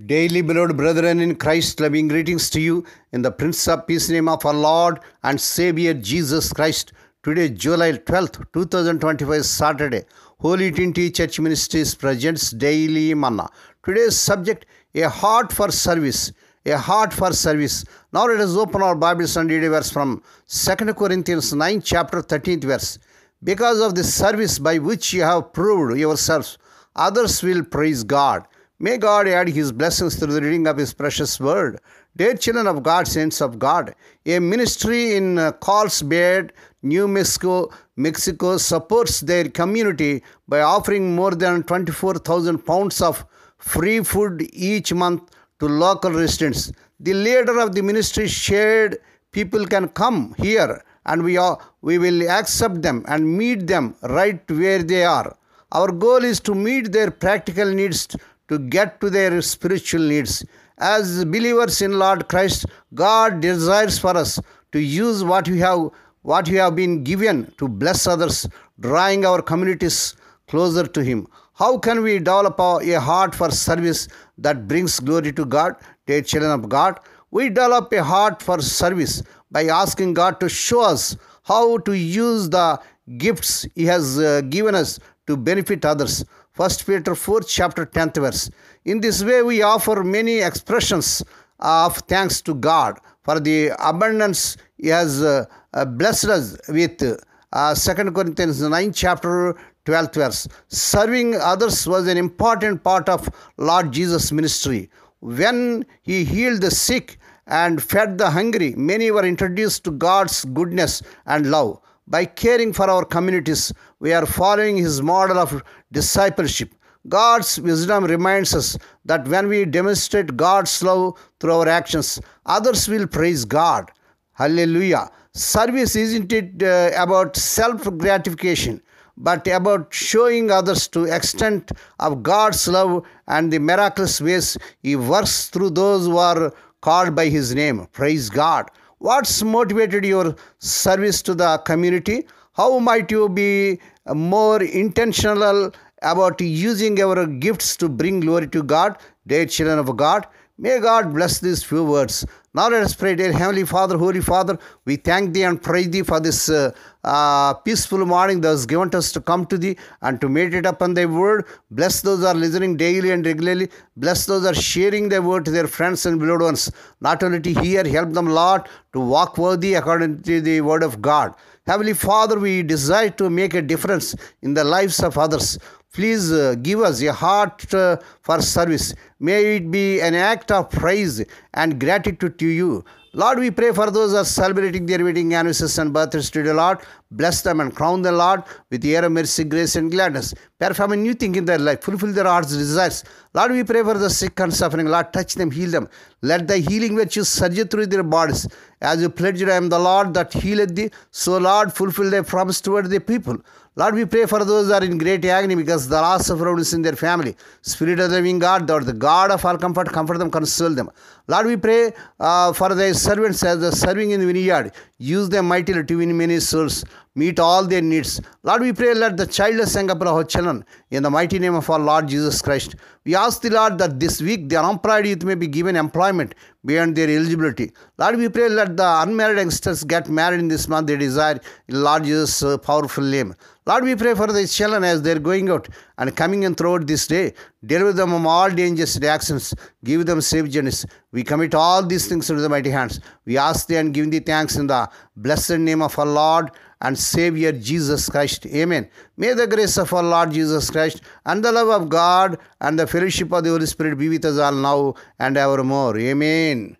Daily, beloved brethren in Christ, loving greetings to you in the Prince of Peace name of our Lord and Savior Jesus Christ. Today, July 12th, 2025, Saturday, Holy Trinity Church Ministries presents Daily Manna. Today's subject, a heart for service. A heart for service. Now let us open our Bibles and read a verse from 2 Corinthians 9, chapter 13th verse. Because of the service by which you have proved yourselves, others will praise God. May God add His blessings through the reading of His precious word. Dear children of God, saints of God, a ministry in Carlsbad, New Mexico supports their community by offering more than 24,000 pounds of free food each month to local residents. The leader of the ministry shared, people can come here and we will accept them and meet them right where they are. Our goal is to meet their practical needs to get to their spiritual needs. As believers in Lord Christ, God desires for us to use what we have been given to bless others, drawing our communities closer to Him. How can we develop a heart for service that brings glory to God? Dear children of God, we develop a heart for service by asking God to show us how to use the gifts He has given us to benefit others. 1 Peter 4, chapter 10th verse. In this way, we offer many expressions of thanks to God for the abundance He has blessed us with. 2 Corinthians 9, chapter 12th verse. Serving others was an important part of Lord Jesus' ministry. When He healed the sick and fed the hungry, many were introduced to God's goodness and love. By caring for our communities, we are following His model of discipleship. God's wisdom reminds us that when we demonstrate God's love through our actions, others will praise God. Hallelujah. Service isn't it about self-gratification, but about showing others to extent of God's love and the miraculous ways He works through those who are called by His name. Praise God. What's motivated your service to the community? How might you be more intentional about using our gifts to bring glory to God? Dear children of God, may God bless these few words. Now let us pray. Dear Heavenly Father, Holy Father, we thank Thee and praise Thee for this peaceful morning that was given to us to come to Thee and to meditate upon Thy word. Bless those who are listening daily and regularly. Bless those who are sharing Thy word to their friends and beloved ones. Not only to hear, help them, Lord, to walk worthy according to the word of God. Heavenly Father, we desire to make a difference in the lives of others. Please give us a heart for service. May it be an act of praise and gratitude to You. Lord, we pray for those who are celebrating their wedding anniversaries and birthdays today, Lord. Bless them and crown them, Lord, with the air of mercy, grace, and gladness. Perform a new thing in their life. Fulfill their heart's desires. Lord, we pray for the sick and suffering. Lord, touch them, heal them. Let Thy healing virtue surge through their bodies. As You pledged, I am the Lord that healeth thee. So, Lord, fulfill Thy promise toward the people. Lord, we pray for those who are in great agony because the loss of loved ones in their family. Spirit of the living God, Thou art the God of all comfort, comfort them, console them. Lord, we pray for Thy servants as they are serving in the vineyard. Use them mightily to win many souls. Meet all their needs. Lord, we pray, let the childless hang up our children in the mighty name of our Lord Jesus Christ. We ask Thee, Lord, that this week the unemployed youth may be given employment beyond their eligibility. Lord, we pray, let the unmarried youngsters get married in this month they desire in Lord Jesus' powerful name. Lord, we pray for the children as they are going out and coming in throughout this day. Deliver them from all dangers and accidents. Give them safe journeys. We commit all these things into the mighty hands. We ask Thee and give Thee thanks in the blessed name of our Lord and Savior Jesus Christ. Amen. May the grace of our Lord Jesus Christ and the love of God and the fellowship of the Holy Spirit be with us all now and evermore. Amen.